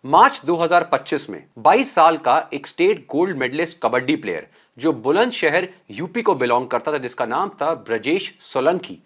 मार्च 2025 में 22 साल का एक state gold medalist kabaddi player जो बुलंदशहर यूपी को बिलोंग करता था, जिसका नाम था ब्रजेश सोलंकी,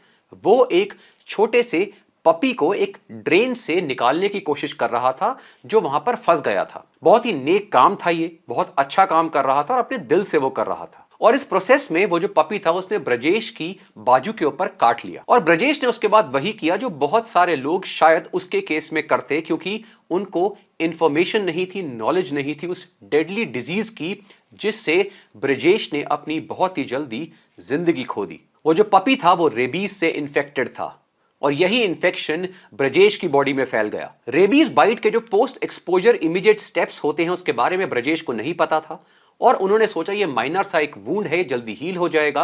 वो एक छोटे से पपी को एक ड्रेन से निकालने की कोशिश कर रहा था जो वहां पर फंस गया था। बहुत ही नेक काम था, ये बहुत अच्छा काम कर रहा था और अपने दिल से वो कर रहा था। और इस प्रोसेस में वो जो पपी था उसने ब्रजेश की बाजू के ऊपर काट लिया और ब्रजेश ने उसके बाद वही किया जो बहुत सारे लोग शायद उसके केस में करते, क्योंकि उनको इंफॉर्मेशन नहीं थी, नॉलेज नहीं थी उस डेडली डिजीज की, जिससे ब्रजेश ने अपनी बहुत ही जल्दी जिंदगी खो दी। वो जो पपी था वो रेबीज से इन्फेक्टेड था और यही इन्फेक्शन ब्रजेश की बॉडी में फैल गया। रेबीज बाइट के जो पोस्ट एक्सपोजर इमीडिएट स्टेप्स होते हैं उसके बारे में ब्रजेश को नहीं पता था और उन्होंने सोचा ये माइनर सा एक वुंड है, जल्दी हील हो जाएगा।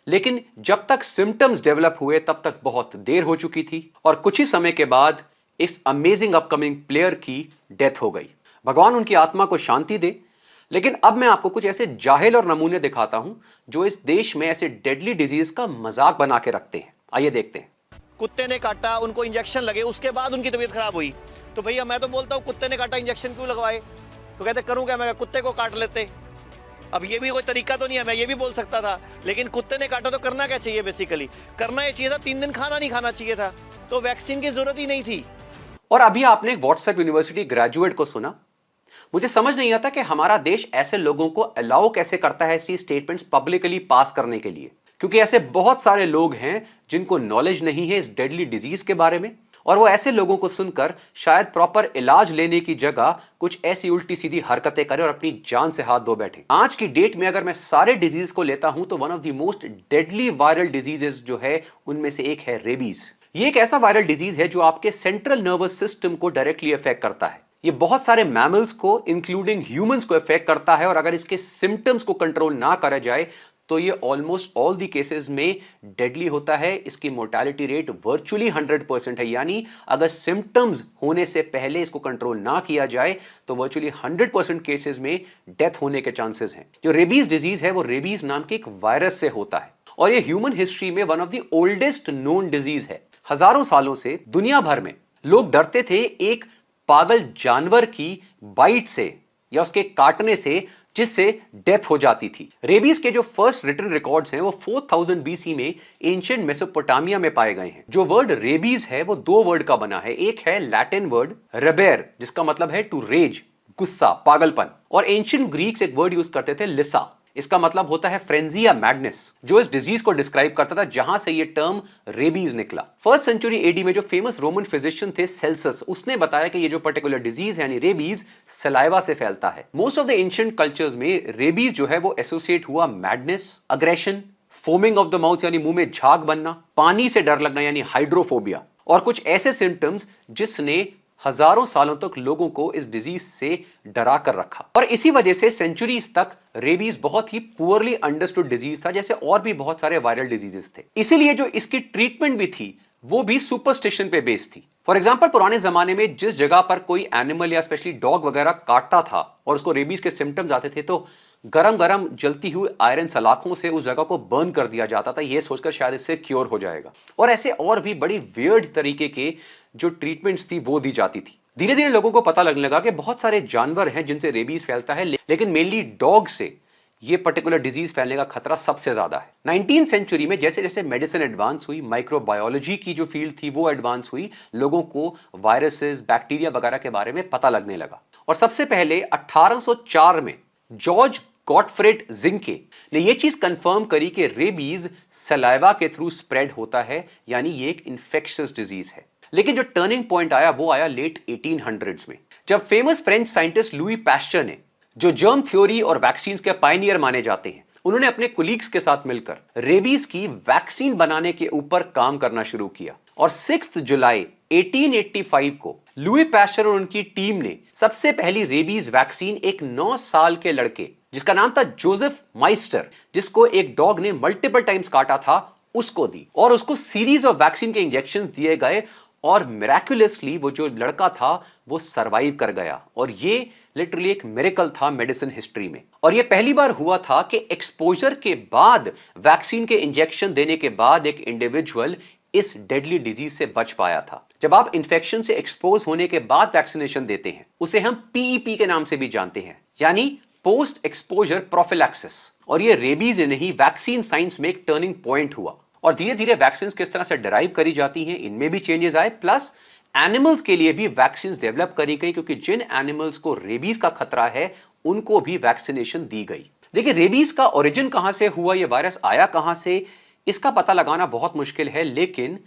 लेकिन जब तक सिम्टम्स डेवलप हुए तब तक बहुत देर हो चुकी थी और कुछ ही समय के बाद इस अमेजिंग अपकमिंग प्लेयर की डेथ हो गई। भगवान उनकी आत्मा को शांति दे। लेकिन अब मैं आपको कुछ ऐसे जाहिल और नमूने दिखाता हूं जो इस देश में ऐसे डेडली डिजीज का मजाक बना के रखते हैं। आइए देखते हैं। कुत्ते ने काटा, उनको इंजेक्शन लगे, उसके बाद उनकी तबीयत खराब हुई। तो भैया मैं तो बोलता हूँ कुत्ते ने काटा, इंजेक्शन क्यों लगवाए? तो कहते करूँ क्या, मैं कुत्ते को काट लेते। अब ये भी कोई तरीका तो नहीं है, मैं ये भी बोल सकता था, लेकिन कुत्ते ने काटा तो करना क्या चाहिए? बेसिकली करना ये चाहिए था 3 दिन खाना नहीं खाना चाहिए था, तो वैक्सीन की जरूरत ही नहीं थी। और अभी आपने एक व्हाट्सएप यूनिवर्सिटी ग्रेजुएट को सुना। मुझे समझ नहीं आता कि हमारा देश ऐसे लोगों को अलाउ कैसे करता है ऐसी स्टेटमेंट्स पब्लिकली पास करने के लिए, क्योंकि ऐसे बहुत सारे लोग हैं जिनको नॉलेज नहीं है इस डेडली डिजीज के बारे में और वो ऐसे लोगों को सुनकर शायद प्रॉपर इलाज लेने की जगह कुछ ऐसी उल्टी सीधी हरकतें करें और अपनी जान से हाथ धो बैठे। आज की डेट में अगर मैं सारे डिजीज को लेता हूं तो one of the most deadly viral diseases जो है उनमें से एक है रेबीज। ये एक ऐसा वायरल डिजीज है जो आपके सेंट्रल नर्वस सिस्टम को डायरेक्टली अफेक्ट करता है। ये बहुत सारे मैमल्स को इंक्लूडिंग ह्यूमंस को अफेक्ट करता है और अगर इसके सिम्टम्स को कंट्रोल ना करा जाए तो ये ऑलमोस्ट ऑल दी केसेस में डेडली होता है। इसकी मोर्टेलिटी रेट वर्चुअली 100% है, यानी अगर सिम्टम्स होने से पहले इसको कंट्रोल ना किया जाए तो वर्चुअली 100% केसेस में डेथ होने के चांसेस हैं। जो रेबीज डिजीज है वो रेबीज नाम के एक वायरस से होता है और ये ह्यूमन हिस्ट्री में one of the oldest known disease है। हजारों सालों से दुनिया भर में लोग डरते थे एक पागल जानवर की बाइट से या उसके काटने से, जिससे डेथ हो जाती थी। रेबीज के जो फर्स्ट रिटन रिकॉर्ड्स हैं वो 4000 बीसी में एंशिएंट मेसोपोटामिया में पाए गए हैं। जो वर्ड रेबीज है वो 2 वर्ड का बना है। एक है लैटिन वर्ड रेबेर जिसका मतलब है टू रेज, गुस्सा, पागलपन, और एंशिएंट ग्रीक्स एक वर्ड यूज करते थे लिसा, इसका मतलब होता है फ्रेंजी या मैडनेस, जो इस डिजीज को डिस्क्राइब करता था, जहां से ये टर्म रेबीज निकला। फर्स्ट सेंचुरी एडी में जो फेमस रोमन फिजिशियन थे सेल्सस, उसने बताया कि ये जो पर्टिकुलर डिजीज है यानी रेबीज सलाइवा से फैलता है। Most of the ancient cultures में रेबीज जो है वो एसोसिएट हुआ madness, aggression, foaming of the mouth यानी मुंह में झाग बनना, पानी से डर लगना यानी हाइड्रोफोबिया, और कुछ ऐसे सिम्टम्स जिसने हजारों सालों तक लोगों को इस डिजीज से डरा कर रखा। और इसी वजह से सेंचुरीज तक रेबीज बहुत ही पुअरली अंडरस्टूड डिजीज था, जैसे और भी बहुत सारे वायरल डिजीजेस थे। इसीलिए जो इसकी ट्रीटमेंट भी थी वो भी सुपरस्टिशन पे बेस्ड थी। फॉर एग्जाम्पल, पुराने जमाने में जिस जगह पर कोई एनिमल या स्पेशली डॉग वगैरह काटता था और उसको रेबीज के सिम्टम्स आते थे तो गरम गरम जलती हुई आयरन सलाखों से उस जगह को बर्न कर दिया जाता था, यह सोचकर शायद इससे क्योर हो जाएगा। और ऐसे और भी बड़ी वियर्ड तरीके के जो ट्रीटमेंट्स थी वो दी जाती थी। धीरे धीरे लोगों को पता लगने लगा कि बहुत सारे जानवर हैं जिनसे रेबीज फैलता है, लेकिन मेनली डॉग से ये पर्टिकुलर डिजीज फैलने का खतरा सबसे ज्यादा है। 19th सेंचुरी में जैसे जैसे मेडिसिन एडवांस हुई, माइक्रोबायोलॉजी की जो फील्ड थी वो एडवांस हुई, लोगों को वायरसेस, बैक्टीरिया वगैरह के बारे में पता लगने लगा। और सबसे पहले 1804 में जॉर्ज गॉटफ्रेड जिंके ने यह चीज कंफर्म करी कि रेबीज सलाइवा के थ्रू स्प्रेड होता है, यानी ये एक इंफेक्शियस डिजीज है। लेकिन जो टर्निंग पॉइंट आया वो आया लेट 1800s में, जब famous French scientist Louis pasture ने, जो जर्म थ्योरी और वैक्सीन के पायनियर माने जाते हैं, उन्होंने अपने कोलीग्स के साथ मिलकर रेबीज की वैक्सीन बनाने के ऊपर काम करना शुरू किया। और 6 जुलाई 1885 को लुई पैस्चर और उनकी टीम ने सबसे पहली रेबीज वैक्सीन एक 9 साल के लड़के जिसका नाम था जोसेफ माइस्टर, जिसको एक डॉग ने मल्टीपल टाइम्स काटा था, उसको दी। और उसको सीरीज ऑफ वैक्सीन के इंजेक्शंस दिए गए और मिराक्युलसली वो जो लड़का था वो सरवाइव कर गया। और ये लिटरली एक मिरेकल था मेडिसिन हिस्ट्री में। और ये पहली बार हुआ था कि एक्सपोजर के बाद, वैक्सीन के इंजेक्शन देने के बाद एक इंडिविजुअल इस डेडली डिजीज से बच पाया था। जब आप इन्फेक्शन से एक्सपोज होने के बाद वैक्सीनेशन देते हैं, उसे हम पीईपी के नाम से भी जानते हैं, यानी पोस्ट एक्सपोजर प्रोफिलैक्सिस। और ये रेबीज नहीं, वैक्सीन साइंस में एक टर्निंग पॉइंट हुआ और धीरे धीरे वैक्सीन किस तरह से डिराइव करी जाती हैं, इनमें भी चेंजेस आए। प्लस एनिमल्स के लिए भी वैक्सीन डेवलप करी गई, क्योंकि जिन एनिमल्स को रेबीज का खतरा है उनको भी वैक्सीनेशन दी गई। देखिए, रेबीज का ओरिजिन कहां से हुआ, यह वायरस आया कहां से, इसका पता लगाना बहुत मुश्किल है। लेकिन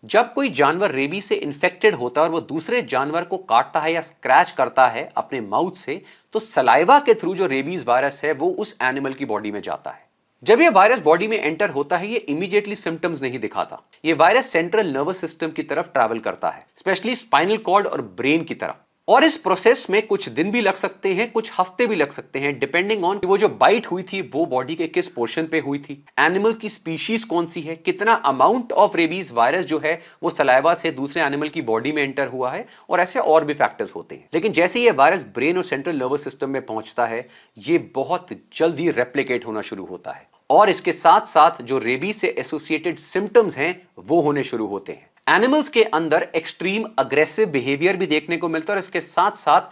जब कोई जानवर रेबीज से इन्फेक्टेड होता है और वो दूसरे जानवर को काटता है या स्क्रैच करता है अपने माउथ से, तो सलाइवा के थ्रू जो रेबीज वायरस है वो उस एनिमल की बॉडी में जाता है। जब ये वायरस बॉडी में एंटर होता है, ये इमीडिएटली सिम्टम्स नहीं दिखाता। ये वायरस सेंट्रल नर्वस सिस्टम की तरफ ट्रैवल करता है, स्पेशली स्पाइनल कॉर्ड और ब्रेन की तरफ। और इस प्रोसेस में कुछ दिन भी लग सकते हैं, कुछ हफ्ते भी लग सकते हैं, डिपेंडिंग ऑन वो जो बाइट हुई थी वो बॉडी के किस पोर्शन पे हुई थी, एनिमल की स्पीशीज कौन सी है, कितना अमाउंट ऑफ रेबीज वायरस जो है वो सलाइवा से दूसरे एनिमल की बॉडी में एंटर हुआ है, और ऐसे और भी फैक्टर्स होते हैं। लेकिन जैसे ये वायरस ब्रेन और सेंट्रल नर्वस सिस्टम में पहुंचता है, ये बहुत जल्दी रेप्लिकेट होना शुरू होता है और इसके साथ साथ जो रेबीज से एसोसिएटेड सिम्टम्स हैं वो होने शुरू होते हैं। एनिमल्स के अंदर एक्सट्रीम अग्रेसिव बिहेवियर भी देखने को मिलता है और इसके साथ साथ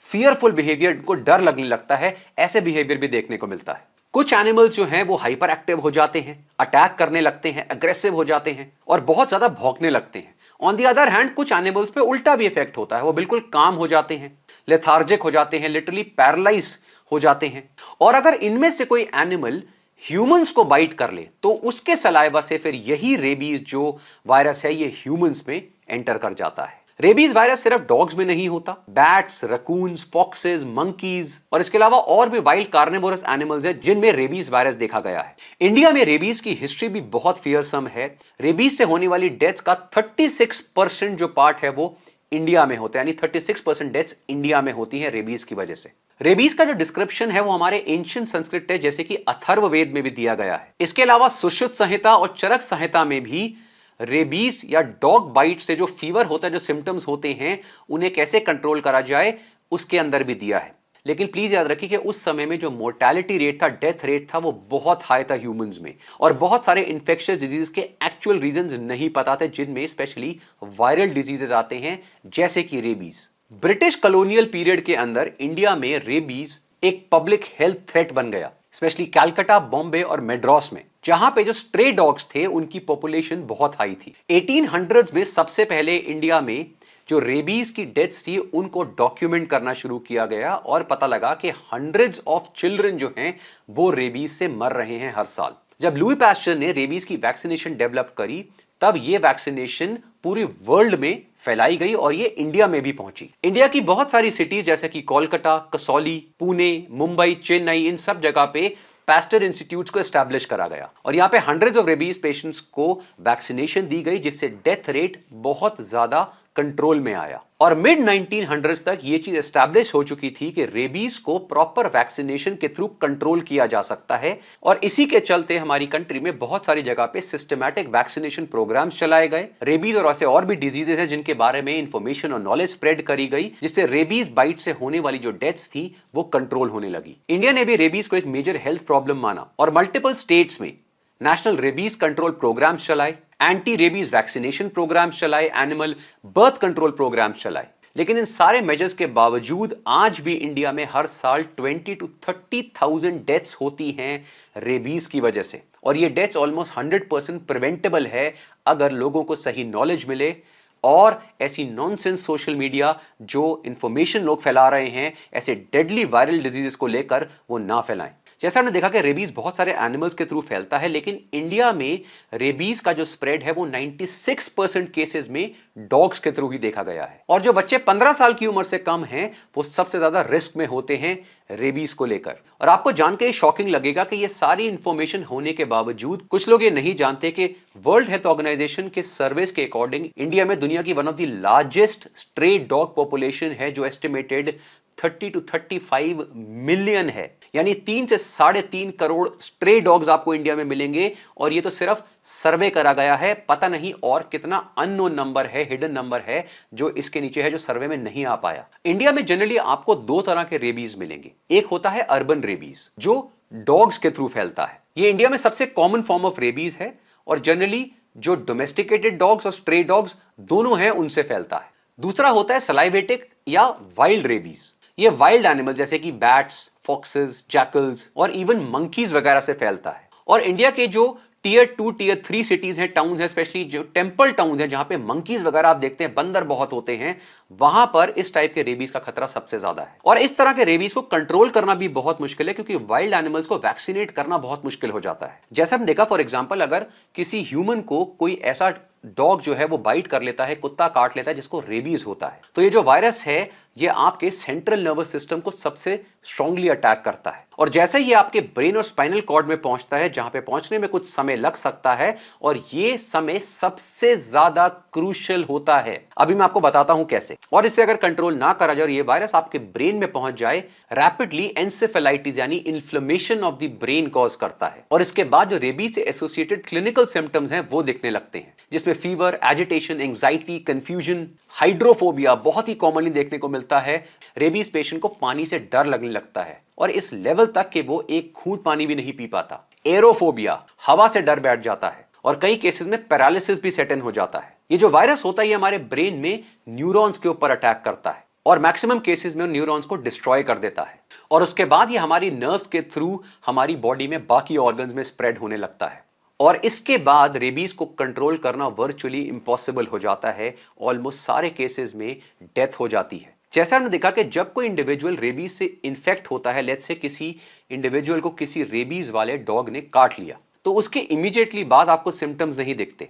फियरफुल बिहेवियर, को डर लगने लगता है, ऐसे बिहेवियर भी देखने को मिलता है। कुछ एनिमल्स जो हैं वो हाइपर एक्टिव हो जाते हैं, अटैक करने लगते हैं, अग्रेसिव हो जाते हैं और बहुत ज्यादा भौंकने लगते हैं। ऑन दी अदर हैंड कुछ एनिमल्स पे उल्टा भी इफेक्ट होता है, वो बिल्कुल काम हो जाते हैं, लेथार्जिक हो जाते हैं, लिटरली पैरालाइज हो जाते हैं। और अगर इनमें से कोई एनिमल ह्यूमंस को बाइट कर ले तो उसके सलाइवा से फिर यही रेबीज जो वायरस है ये ह्यूमंस में एंटर कर जाता है। रेबीज वायरस सिर्फ डॉग्स में नहीं होता, बैट्स, रकून्स, फॉक्सेस, मंकीज और इसके अलावा और भी वाइल्ड कार्निवोरस एनिमल्स हैं जिनमें रेबीज वायरस देखा गया है। इंडिया में रेबीज की हिस्ट्री भी बहुत फियरसम है। रेबीज से होने वाली डेथ्स का 36% जो पार्ट है वो इंडिया में होता है, यानी 36% डेथ्स इंडिया में होती हैं रेबीज की वजह से। रेबीज का जो डिस्क्रिप्शन है वो हमारे एंशिएंट संस्कृत है, जैसे कि अथर्ववेद में भी दिया गया है। इसके अलावा सुश्रुत संहिता और चरक संहिता में भी रेबीज या डॉग बाइट से जो फीवर होता है, जो सिम्टम्स होते हैं, उन्हें कैसे कंट्रोल करा जाए उसके अंदर भी दिया है। लेकिन प्लीज याद रखिए कि उस समय में जो मोर्टेलिटी रेट था, डेथ रेट था, वो बहुत हाई था ह्यूमंस में, और बहुत सारे इन्फेक्शियस डिजीज के एक्चुअल रीजंस नहीं पता थे, जिनमें स्पेशली वायरल डिजीजेस आते हैं जैसे कि रेबीज। ब्रिटिश कॉलोनियल पीरियड के अंदर इंडिया में रेबीज एक पब्लिक हेल्थ थ्रेट बन गया, स्पेशली कलकत्ता, बॉम्बे और मेड्रास में, जहां पे जो स्ट्रे डॉग्स थे उनकी पॉपुलेशन बहुत हाई थी। 1800s में सबसे पहले इंडिया में जो रेबीज की डेथ्स थी उनको डॉक्यूमेंट करना शुरू किया गया और पता लगा कि हंड्रेड्स ऑफ चिल्ड्रन जो हैं वो रेबीज से मर रहे हैं हर साल। जब लुई पास्चर ने रेबीज की वैक्सीनेशन डेवलप करी, तब ये वैक्सीनेशन पूरी वर्ल्ड में फैलाई गई और ये इंडिया में भी पहुंची। इंडिया की बहुत सारी सिटीज जैसे कि कोलकाता, कसौली, पुणे, मुंबई, चेन्नई, इन सब जगह पे पास्चर इंस्टीट्यूट्स को एस्टैब्लिश करा गया और यहाँ पे हंड्रेड्स ऑफ रेबीज पेशेंट्स को वैक्सीनेशन दी गई, जिससे डेथ रेट बहुत ज्यादा कंट्रोल में आया। और मिड 1900s तक ये चीज एस्टैब्लिश हो चुकी थी कि रेबीज को प्रॉपर वैक्सीनेशन के थ्रू कंट्रोल किया जा सकता है, और इसी के चलते हमारी कंट्री में बहुत सारी जगह पे सिस्टमैटिक वैक्सीनेशन प्रोग्राम्स चलाए गए। रेबीज और ऐसे और भी डिजीजेस हैं जिनके बारे में इंफॉर्मेशन और नॉलेज स्प्रेड करी गई, जिससे रेबीज बाइट से होने वाली जो डेथ्स थी वो कंट्रोल होने लगी। इंडिया ने भी रेबीज को एक मेजर हेल्थ प्रॉब्लम माना और मल्टीपल स्टेट्स में नेशनल रेबीज कंट्रोल प्रोग्राम्स चलाए, एंटी रेबीज वैक्सीनेशन प्रोग्राम्स चलाए, एनिमल बर्थ कंट्रोल प्रोग्राम्स चलाए। लेकिन इन सारे मेजर्स के बावजूद आज भी इंडिया में हर साल 20 to 30,000 डेथ्स होती हैं रेबीज की वजह से, और ये डेथ्स ऑलमोस्ट 100% प्रिवेंटेबल है अगर लोगों को सही नॉलेज मिले और ऐसी नॉनसेंस सोशल मीडिया जो इंफॉर्मेशन लोग फैला रहे हैं ऐसे डेडली वायरल डिजीजेस को लेकर वो ना फैलाएं। जैसा हमने देखा कि रेबीज बहुत सारे एनिमल्स के थ्रू फैलता है, लेकिन इंडिया में रेबीज का जो स्प्रेड है वो 96% केसेस में डॉग्स के थ्रू ही देखा गया है। और जो बच्चे 15 साल की उम्र से कम हैं वो सबसे ज्यादा रिस्क में होते हैं रेबीज को लेकर। और आपको जानकर शॉकिंग लगेगा कि ये सारी इंफॉर्मेशन होने के बावजूद कुछ लोग ये नहीं जानते कि वर्ल्ड हेल्थ ऑर्गेनाइजेशन के सर्वेस के अकॉर्डिंग इंडिया में दुनिया की one of the largest stray dog population है, जो एस्टिमेटेड 30 to 35 मिलियन है, यानी 3 से 3.5 करोड़ स्ट्रे डॉग्स आपको इंडिया में मिलेंगे। और ये तो सिर्फ सर्वे करा गया है, पता नहीं और कितना अननोन नंबर है, हिडन नंबर है जो इसके नीचे है, जो सर्वे में नहीं आ पाया। इंडिया में जनरली आपको 2 तरह के रेबीज मिलेंगे। एक होता है अर्बन रेबीज जो डॉग्स के थ्रू फैलता है, ये इंडिया में सबसे कॉमन फॉर्म ऑफ रेबीज है और जनरली जो डोमेस्टिकेटेड डॉग्स और स्ट्रे डॉग्स दोनों हैं उनसे फैलता है। दूसरा होता है सलाइवेटिक या वाइल्ड रेबीज। ये वाइल्ड एनिमल जैसे कि बैट्स, फॉक्सेस, जैकल्स और इवन मंकीज वगैरह से फैलता है। और इंडिया के जो टीयर 2, टीयर 3 सिटीज हैं, टाउन्स हैं, स्पेशली जो टेंपल टाउन्स हैं जहां पे मंकीज वगैरह आप देखते हैं, बंदर बहुत होते हैं, वहां पर इस टाइप के रेबीज का खतरा सबसे ज्यादा है। और इस तरह के रेबीज को कंट्रोल करना भी बहुत मुश्किल है क्योंकि वाइल्ड एनिमल्स को वैक्सीनेट करना बहुत मुश्किल हो जाता है। जैसे हम देखा फॉर एग्जाम्पल, अगर किसी ह्यूमन को कोई ऐसा डॉग जो है वो बाइट कर लेता है, कुत्ता काट लेता है जिसको रेबीज होता है, तो ये जो वायरस है ये आपके सेंट्रल नर्वस सिस्टम को सबसे स्ट्रांगली अटैक करता है। और जैसे ही आपके ब्रेन और स्पाइनल कॉर्ड में पहुंचता है, जहां पे पहुंचने में कुछ समय लग सकता है, और ये समय सबसे ज्यादा क्रूशियल होता है। अभी मैं आपको बताता हूं कैसे। और इसे अगर कंट्रोल ना करा जाए और ये वायरस आपके ब्रेन में पहुंच जाए, रैपिडली एंसेफेलाइटिस यानी inflammation of the brain cause करता है। और इसके बाद जो रेबीज से एसोसिएटेड क्लिनिकल सिम्टम्स हैं वो दिखने लगते हैं, जिसमें fever, agitation, anxiety, confusion, hydrophobia बहुत ही कॉमनली देखने को मिलता है। रेबीज पेशेंट को पानी से डर लगने लगता है और इस लेवल तक कि वो एक घूंट पानी भी नहीं पी पाता। एरोफोबिया, हवा से डर बैठ जाता है और कई केसेस में पैरालिसिस भी सेट इन हो जाता है। ये जो वायरस होता है ये हमारे ब्रेन में न्यूरॉन्स के ऊपर अटैक करता है और मैक्सिमम केसेस में न्यूरॉन्स को डिस्ट्रॉय कर देता है। और उसके बाद ये हमारी नर्व्स के थ्रू हमारी बॉडी में बाकी ऑर्गन्स में स्प्रेड होने लगता है। और इसके बाद रेबीज को कंट्रोल करना वर्चुअली इम्पॉसिबल हो जाता है। ऑलमोस्ट सारे केसेस में डेथ हो जाती है। जैसा हमने देखा कि जब कोई इंडिविजुअल रेबीज से इन्फेक्ट होता है, लेट्स से किसी इंडिविजुअल को किसी रेबीज वाले डॉग ने काट लिया, तो उसके इमीडिएटली बाद आपको सिम्टम्स नहीं दिखते,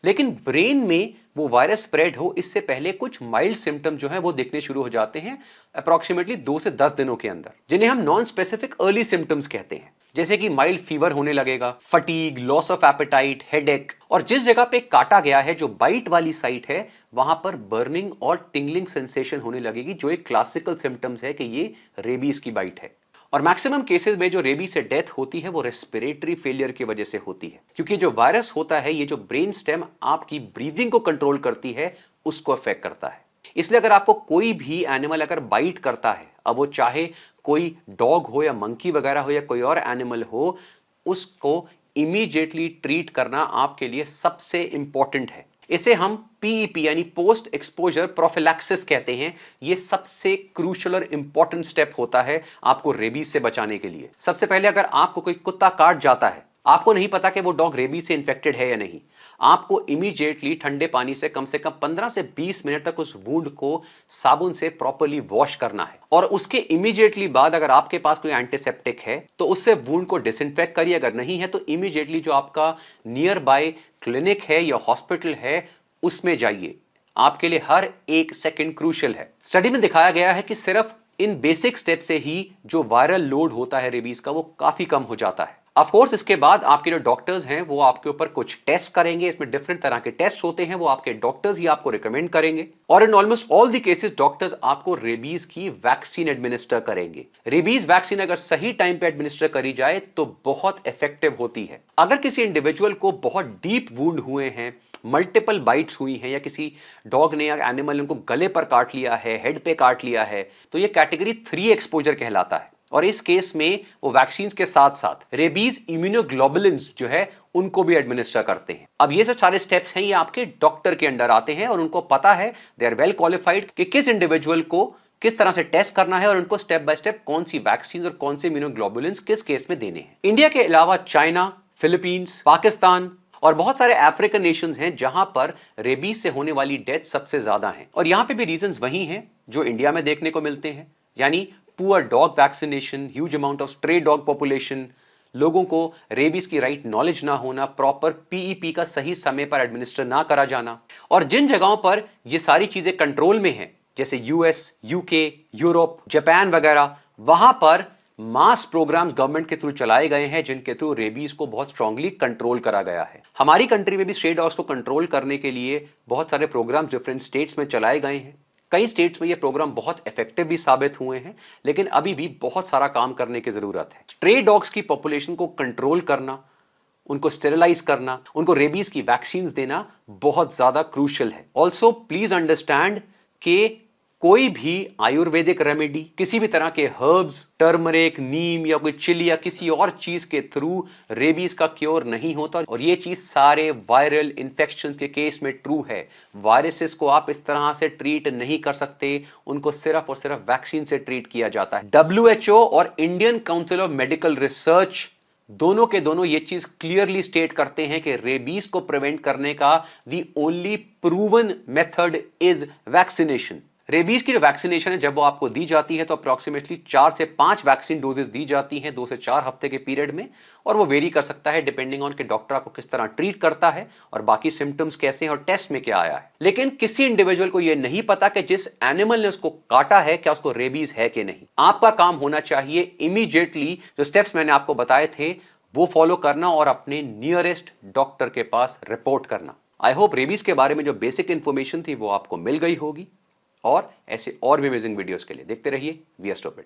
लेकिन ब्रेन में वो वायरस स्प्रेड हो इससे पहले कुछ माइल्ड सिम्टम जो है वो दिखने शुरू हो जाते हैं अप्रोक्सीमेटली 2 से 10 दिनों के अंदर, जिन्हें हम नॉन स्पेसिफिक अर्ली सिम्टम्स कहते हैं। जैसे कि माइल्ड फीवर होने लगेगा, fatigue, loss of appetite, headache, और जिस जगह पे काटा गया है, जो बाइट वाली साइट है, वहां पर बर्निंग और टिंगलिंग सेंसेशन होने लगेगी, जो एक क्लासिकल सिम्टम्स है कि ये रेबीज की बाइट है। और मैक्सिमम केसेस में जो रेबीज से डेथ होती है वो रेस्पिरेटरी फेलियर की वजह से होती है, क्योंकि जो वायरस होता है ये जो ब्रेन स्टेम आपकी ब्रीदिंग को कंट्रोल करती है उसको अफेक्ट करता है। इसलिए अगर आपको कोई भी एनिमल अगर बाइट करता है, अब वो चाहे कोई डॉग हो या मंकी वगैरह हो या कोई और एनिमल हो, उसको इमीडिएटली ट्रीट करना आपके लिए सबसे इंपॉर्टेंट है। इसे हम पीईपी यानी पोस्ट एक्सपोजर प्रोफिलैक्सिस कहते हैं। यह सबसे क्रूशियल और इंपॉर्टेंट स्टेप होता है आपको रेबीज से बचाने के लिए। सबसे पहले अगर आपको कोई कुत्ता काट जाता है, आपको नहीं पता कि वो डॉग रेबीज से इन्फेक्टेड है या नहीं, आपको इमीडिएटली ठंडे पानी से कम 15 से 20 मिनट तक उस वुंड को साबुन से प्रॉपर्ली वॉश करना है। और उसके इमीडिएटली बाद अगर आपके पास कोई एंटीसेप्टिक है तो उससे वुंड को डिसइंफेक्ट करिए। अगर नहीं है तो इमीडिएटली जो आपका नियर बाय क्लिनिक है या हॉस्पिटल है उसमें जाइए। आपके लिए हर एक सेकंड क्रूशियल है। स्टडी में दिखाया गया है कि सिर्फ इन बेसिक स्टेप से ही जो वायरल लोड होता है रेबीज का वो काफी कम हो जाता है। ऑफ कोर्स इसके बाद आपके जो डॉक्टर्स हैं वो आपके ऊपर कुछ टेस्ट करेंगे। इसमें डिफरेंट तरह के टेस्ट होते हैं, वो आपके डॉक्टर्स ही आपको रिकमेंड करेंगे। और in almost all the cases doctors आपको रेबीज की वैक्सीन एडमिनिस्टर करेंगे। रेबीज वैक्सीन अगर सही टाइम पे एडमिनिस्टर करी जाए तो बहुत इफेक्टिव होती है। अगर किसी इंडिविजुअल को बहुत डीप वुंड हुए हैं, मल्टीपल बाइट्स हुई हैं, या किसी डॉग ने या एनिमल ने उनको गले पर काट लिया है, हेड पे काट लिया है, तो ये कैटेगरी 3 एक्सपोजर कहलाता है। और इस केस में वो वैक्सीन के साथ साथ रेबीज इम्यूनोग्लोबुलिन्स जो है उनको भी एडमिनिस्टर करते हैं। अब ये सब सारे स्टेप्स हैं, ये आपके डॉक्टर के अंडर आते हैं और उनको पता है, दे आर वेल क्वालिफाइड कि किस इंडिविजुअल को किस तरह से टेस्ट करना है और उनको स्टेप बाय स्टेप कौन सी वैक्सीन और कौन से इम्यूनोग्लोबुलिन्स किस केस में देने हैं। इंडिया के अलावा चाइना, फिलीपींस, पाकिस्तान और बहुत सारे अफ्रीकन नेशंस हैं जहां पर रेबीज से होने वाली डेथ सबसे ज्यादा है। और यहां पे भी रीजंस वही हैं जो इंडिया में देखने को मिलते हैं, यानी poor dog vaccination, huge amount of stray dog population, लोगों को रेबीज की राइट नॉलेज ना होना, प्रॉपर पीईपी का सही समय पर एडमिनिस्टर ना करा जाना। और जिन जगहों पर ये सारी चीजें कंट्रोल में हैं, जैसे यूएस, यूके, यूरोप, जापान वगैरह, वहां पर मास प्रोग्राम्स गवर्नमेंट के थ्रू चलाए गए हैं जिनके थ्रू रेबीज को बहुत स्ट्रांगली कंट्रोल करा गया है। हमारी कंट्री में भी स्ट्रे डॉग्स को कंट्रोल करने के लिए बहुत सारे प्रोग्राम डिफरेंट स्टेट्स में चलाए गए हैं। कई स्टेट्स में ये प्रोग्राम बहुत इफेक्टिव भी साबित हुए हैं, लेकिन अभी भी बहुत सारा काम करने की जरूरत है। स्ट्रे डॉग्स की पॉपुलेशन को कंट्रोल करना, उनको स्टेरिलाइज करना, उनको रेबीज की वैक्सीन देना बहुत ज्यादा क्रूशियल है। ऑल्सो प्लीज अंडरस्टैंड कि कोई भी आयुर्वेदिक रेमेडी, किसी भी तरह के हर्ब्स, टर्मरिक, नीम या कोई चिली या किसी और चीज के थ्रू रेबीज का क्योर नहीं होता। और ये चीज सारे वायरल इंफेक्शंस के केस में ट्रू है। वायरसेस को आप इस तरह से ट्रीट नहीं कर सकते, उनको सिर्फ और सिर्फ वैक्सीन से ट्रीट किया जाता है। WHO और Indian council of medical research दोनों के दोनों ये चीज क्लियरली स्टेट करते हैं कि रेबीज को प्रिवेंट करने का the only proven method is vaccination. Rabies की जो वैक्सीनेशन है, जब वो आपको दी जाती है तो अप्रोक्सीमेटली 4 से 5 वैक्सीन डोजेस दी जाती हैं 2 से 4 हफ्ते के पीरियड में। और वो वेरी कर सकता है डिपेंडिंग ऑन कि डॉक्टर आपको किस तरह ट्रीट करता है और बाकी सिम्टम्स कैसे हैं और टेस्ट में क्या आया है। लेकिन किसी इंडिविजुअल को ये नहीं पता कि जिस एनिमल ने उसको काटा है क्या उसको रेबीज है कि नहीं। आपका काम होना चाहिए इमीडिएटली जो स्टेप्स मैंने आपको बताए थे वो फॉलो करना और अपने नियरेस्ट डॉक्टर के पास रिपोर्ट करना। आई होप रेबीज के बारे में जो बेसिक इंफॉर्मेशन थी वो आपको मिल गई होगी। और ऐसे और भी अमेजिंग वीडियोस के लिए देखते रहिए वी आर स्टॉपिड।